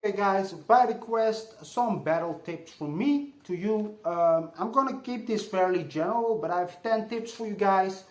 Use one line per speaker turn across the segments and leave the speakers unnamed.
Okay guys, by request, some battle tips from me to you. I'm gonna keep this fairly general, but I have 10 tips for you guys.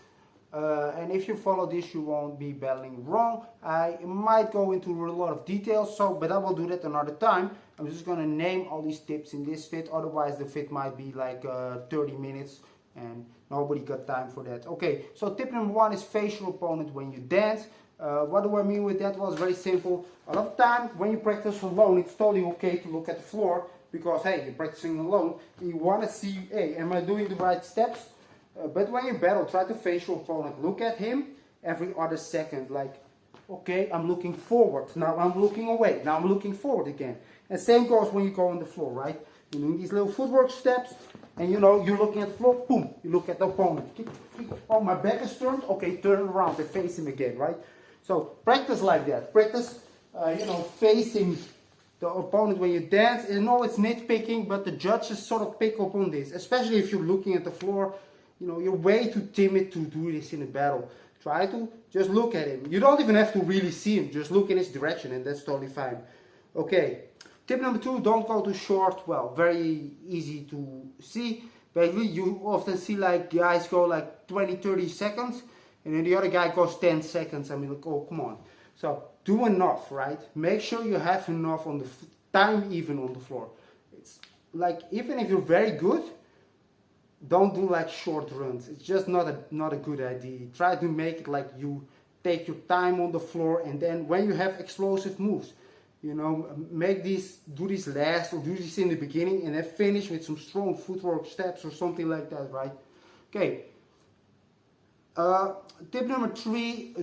And if you follow this, you won't be battling wrong. I might go into a lot of details, but I will do that another time. I'm just gonna name all these tips in this vid, otherwise the vid might be like 30 minutes and nobody got time for that. Okay, so tip number one is face your opponent when you dance. What do I mean with that? Well, it's very simple. A lot of time when you practice alone, it's totally okay to look at the floor because, hey, you're practicing alone. You want to see, hey, am I doing the right steps? But when you battle, try to face your opponent. Look at him every other second. Like, okay, I'm looking forward. Now I'm looking away. Now I'm looking forward again. And same goes when you go on the floor, right? You're doing these little footwork steps, and you know, you're looking at the floor, boom, you look at the opponent. Oh, my back is turned, okay, turn around and face him again, right? So practice like that. Practice, facing the opponent when you dance. I know it's nitpicking, but the judges sort of pick up on this, especially if you're looking at the floor. You know, you're way too timid to do this in a battle. Try to just look at him. You don't even have to really see him. Just look in his direction, and that's totally fine. Okay. Tip number two, don't go too short. Well, very easy to see. Basically, you often see like guys go like 20, 30 seconds, and then the other guy goes 10 seconds. I mean, like, oh, come on. So do enough, right? Make sure you have enough on the time even on the floor. It's like, even if you're very good, don't do like short runs. It's just not a good idea. Try to make it like you take your time on the floor, and then when you have explosive moves, you know, do these last or do this in the beginning and then finish with some strong footwork steps or something like that, right? Okay. Tip number three,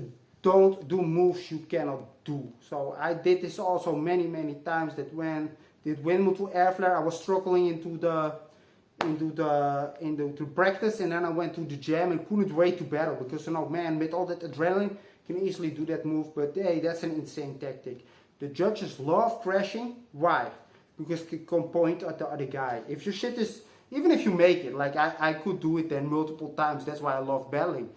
don't do moves you cannot do. So I did this also many times, that when did windmill to air flare, I was struggling into practice, and then I went to the jam and couldn't wait to battle because, you know, man, with all that adrenaline, you can easily do that move, but hey, that's an insane tactic. The judges love crashing. Why? Because you can point at the other guy. If your shit is, even if you make it, like I could do it then multiple times, that's why I love battling.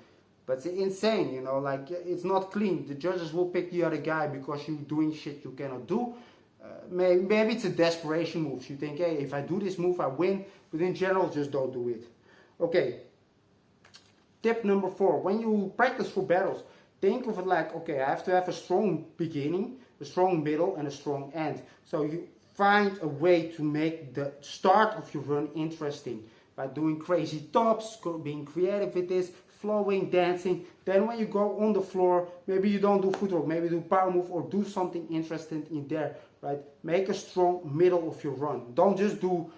But it's insane, you know, like it's not clean. The judges will pick the other guy because you're doing shit you cannot do. Maybe it's a desperation move. You think, hey, if I do this move, I win. But in general, just don't do it. Okay. Tip number four, when you practice for battles, think of it like, okay, I have to have a strong beginning, a strong middle, and a strong end. So you find a way to make the start of your run interesting by doing crazy tops, being creative with this, flowing, dancing. Then when you go on the floor, maybe you don't do footwork, maybe do power move or do something interesting in there, right? Make a strong middle of your run. Don't just do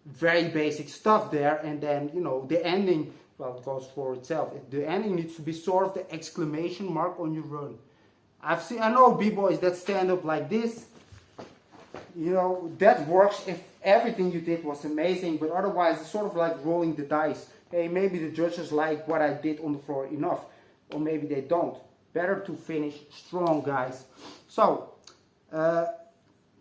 very basic stuff there and then, you know, the ending, well, it goes for itself. The ending needs to be sort of the exclamation mark on your run. I know b-boys that stand up like this. You know, that works if everything you did was amazing, but otherwise it's sort of like rolling the dice. Hey, maybe the judges like what I did on the floor enough, or maybe they don't. Better to finish strong, guys. So,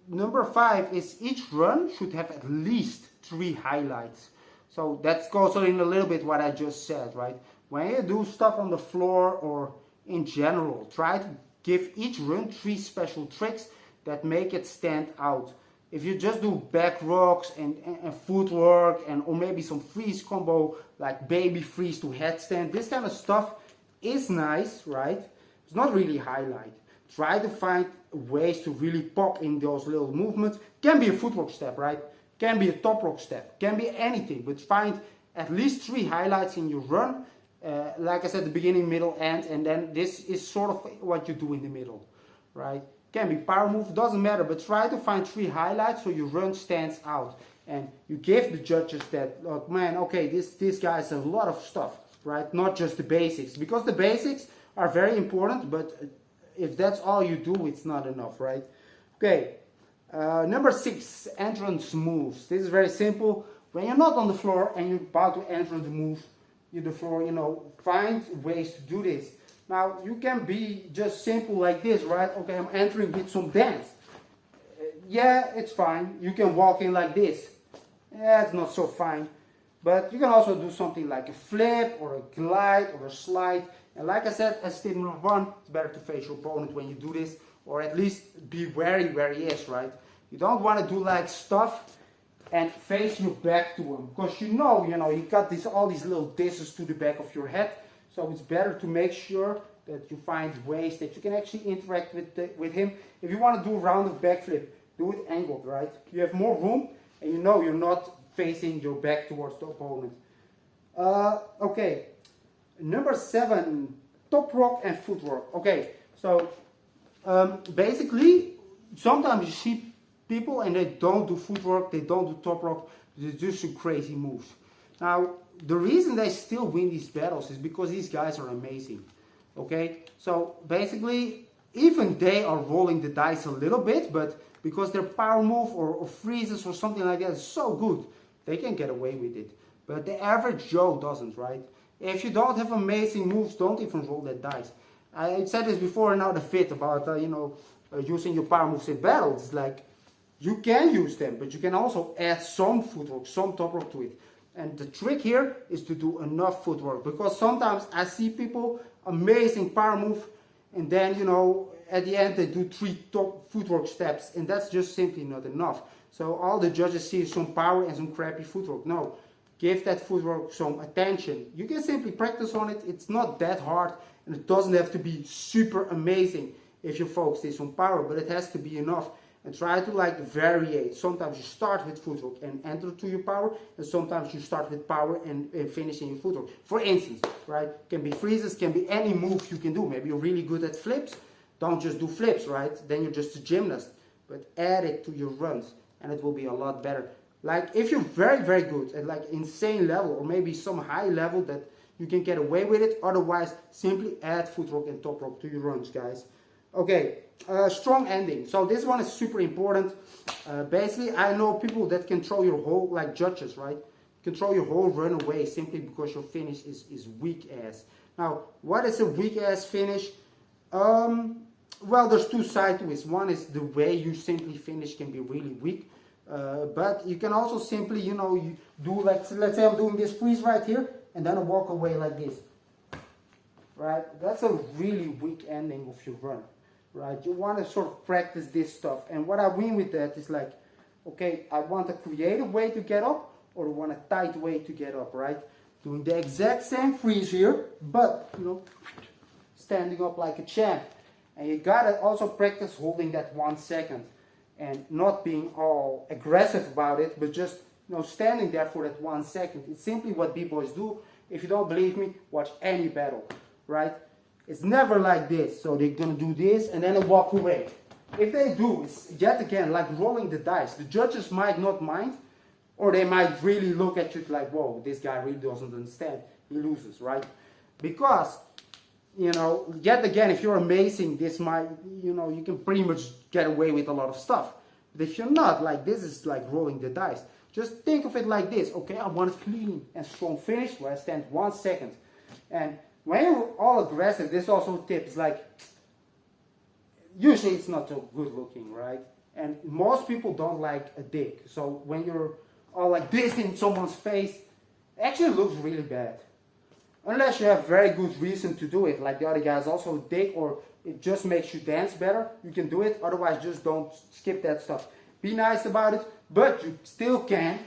number five is each run should have at least 3 highlights. So that goes in a little bit what I just said, right? When you do stuff on the floor or in general, try to give each run 3 special tricks that make it stand out. If you just do back rocks and footwork or maybe some freeze combo like baby freeze to headstand, this kind of stuff is nice, right? It's not really highlight. Try to find ways to really pop in those little movements. Can be a footwork step, right? Can be a top rock step. Can be anything, but find at least 3 highlights in your run. Like I said, the beginning, middle, end, and then this is sort of what you do in the middle, right? Can be power move, doesn't matter, but try to find 3 highlights so your run stands out. And you give the judges that, look, man, okay, this guy has a lot of stuff, right? Not just the basics, because the basics are very important, but if that's all you do, it's not enough, right? Okay, number 6, entrance moves. This is very simple. When you're not on the floor and you're about to enter the move, the floor, you know, find ways to do this. Now, you can be just simple like this, right? Okay, I'm entering with some dance. Yeah, it's fine. You can walk in like this. Yeah, it's not so fine. But you can also do something like a flip or a glide or a slide. And like I said, as tip number 1, it's better to face your opponent when you do this. Or at least be wary where he is, right? You don't want to do like stuff and face your back to them, because you got all these little discs to the back of your head. So it's better to make sure that you find ways that you can actually interact with him. If you want to do a rounded backflip, do it angled, right? You have more room, and you're not facing your back towards the opponent. Okay, number 7, top rock and footwork. Okay, so basically, sometimes you see people and they don't do footwork, they don't do top rock, they do some crazy moves. Now, the reason they still win these battles is because these guys are amazing. Okay, so basically, even they are rolling the dice a little bit, but because their power move or freezes or something like that is so good, they can get away with it. But the average Joe doesn't, right? If you don't have amazing moves, don't even roll that dice. I said this before in the fit about using your power moves in battles. It's like you can use them, but you can also add some footwork, some top rock to it. And the trick here is to do enough footwork, because sometimes I see people amazing power move, and then at the end they do 3 top footwork steps, and that's just simply not enough. So all the judges see is some power and some crappy footwork. No, give that footwork some attention. You can simply practice on it. It's not that hard, and it doesn't have to be super amazing if your focus is on power, but it has to be enough. And try to variate. Sometimes you start with footwork and enter to your power, and sometimes you start with power and finish in your footwork. For instance, right? Can be freezes, can be any move you can do. Maybe you're really good at flips. Don't just do flips, right? Then you're just a gymnast. But add it to your runs, and it will be a lot better. Like if you're very, very good at insane level, or maybe some high level that you can get away with it. Otherwise, simply add footwork and top rock to your runs, guys. Okay, strong ending. So this one is super important. Basically, I know people that can throw your whole, judges, right? Can throw your whole run away simply because your finish is weak ass. Now, what is a weak ass finish? Well, there's 2 sides to it. One is the way you simply finish can be really weak. But you can also simply, you do let's say I'm doing this freeze right here, and then I walk away like this. Right? That's a really weak ending of your run. Right? You want to sort of practice this stuff. And what I mean with that is okay, I want a creative way to get up, or I want a tight way to get up, right? Doing the exact same freeze here, but, standing up like a champ. And you gotta also practice holding that 1 second and not being all aggressive about it, but just, standing there for that 1 second. It's simply what B-boys do. If you don't believe me, watch any battle, right? It's never like this. So they're gonna do this and then they walk away. If they do, it's yet again like rolling the dice. The judges might not mind, or they might really look at you like, whoa, this guy really doesn't understand. He loses, right? Because, yet again, if you're amazing, this might, you can pretty much get away with a lot of stuff. But if you're not, this is like rolling the dice. Just think of it like this. Okay, I want a clean and strong finish where I stand 1 second. And when you're all aggressive, this also tips usually it's not so good looking, right? And most people don't like a dick. So when you're all like this in someone's face, it actually looks really bad. Unless you have very good reason to do it, like the other guy's also a dick, or it just makes you dance better, you can do it. Otherwise, just don't skip that stuff. Be nice about it, but you still can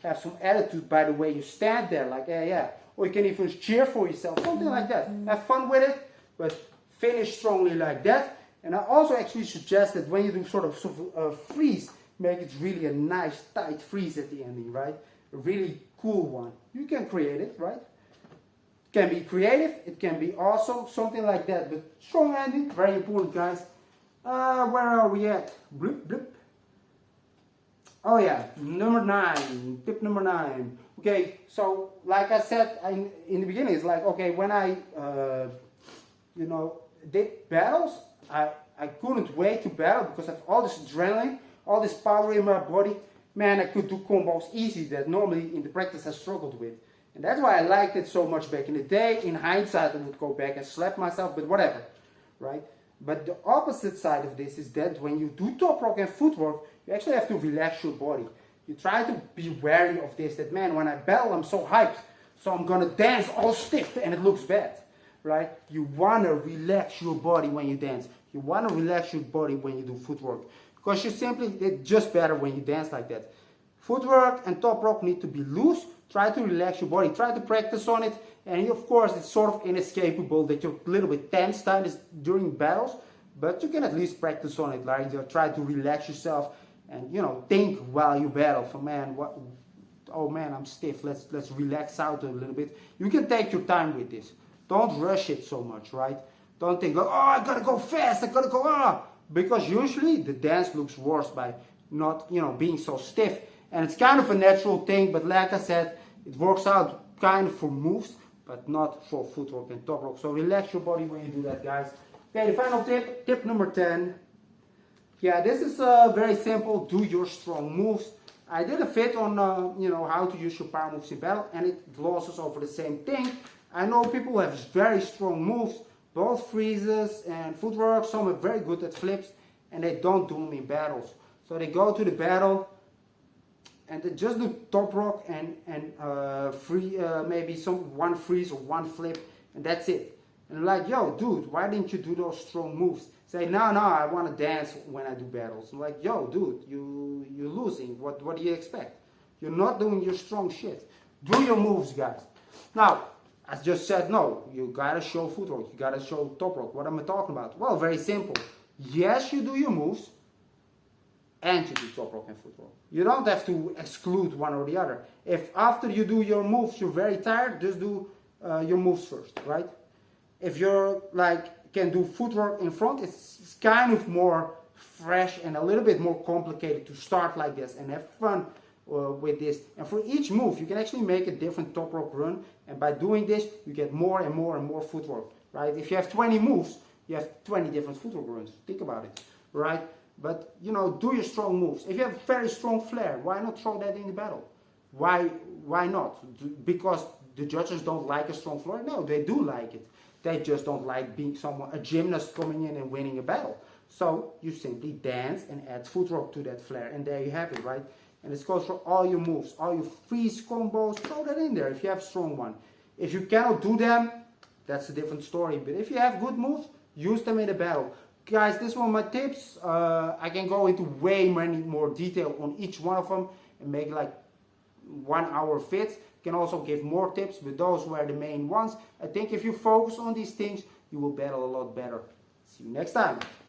have some attitude by the way you stand there, yeah. Or you can even cheer for yourself, something like that. Have fun with it, but finish strongly like that. And I also actually suggest that when you do sort of freeze, make it really a nice tight freeze at the ending, right? A really cool one. You can create it, right? It can be creative, it can be awesome, something like that. But strong ending, very important, guys. Where are we at? Bloop, bloop. Oh yeah, number 9, tip number 9. Okay, so like I said in the beginning, it's okay, when I, did battles, I couldn't wait to battle because I have all this adrenaline, all this power in my body. Man, I could do combos easy that normally in the practice I struggled with. And that's why I liked it so much back in the day. In hindsight, I would go back and slap myself, but whatever, right? But the opposite side of this is that when you do top rock and footwork, you actually have to relax your body. You try to be wary of this, that man, when I battle, I'm so hyped, so I'm gonna dance all stiff and it looks bad, right? You wanna relax your body when you dance. You wanna relax your body when you do footwork. because it's just better when you dance like that. Footwork and top rock need to be loose. Try to relax your body. Try to practice on it. And of course, it's sort of inescapable that you're a little bit tense during battles, but you can at least practice on it. Like, try to relax yourself and, you know, think while you battle. For man, what? Oh man, I'm stiff. Let's relax out a little bit. You can take your time with this. Don't rush it so much, right? Don't think, oh, I gotta go fast. I gotta go because usually the dance looks worse by not, you know, being so stiff. And it's kind of a natural thing, but like I said, it works out kind of for moves, but not for footwork and top rock. So relax your body when you do that, guys. Okay, the final tip, tip number 10. Yeah, this is very simple. Do your strong moves. I did a vid on, you know, how to use your power moves in battle, and it glosses over the same thing. I know people have very strong moves, both freezes and footwork. Some are very good at flips, and they don't do them in battles. So they go to the battle, and they just do top rock and maybe one freeze or one flip, and that's it. And like, yo, dude, why didn't you do those strong moves? Say, no, I want to dance when I do battles. I'm like, yo, dude, you're losing. What do you expect? You're not doing your strong shit. Do your moves, guys. Now, I just said, no, you gotta show footwork. You gotta show top rock. What am I talking about? Well, very simple. Yes, you do your moves, and you do top rock and footwork. You don't have to exclude one or the other. If after you do your moves you're very tired, just do your moves first, right? If you're like can do footwork in front, it's kind of more fresh and a little bit more complicated to start like this and have fun with this. And for each move you can actually make a different top rock run, and by doing this you get more and more and more footwork, right? If you have 20 moves, you have 20 different footwork runs. Think about it, right? But, you know, do your strong moves. If you have very strong flair, why not throw that in the battle? Why not? Because the judges don't like a strong flair? No, they do like it. They just don't like being a gymnast coming in and winning a battle. So you simply dance and add footwork to that flair, and there you have it, right? And this goes for all your moves, all your freeze combos. Throw that in there if you have a strong one. If you cannot do them, that's a different story. But if you have good moves, use them in the battle. Guys, this one of my tips. I can go into way many more detail on each one of them and make like 1 hour vids. Can also give more tips, but those were the main ones. I think if you focus on these things, you will battle a lot better. See you next time.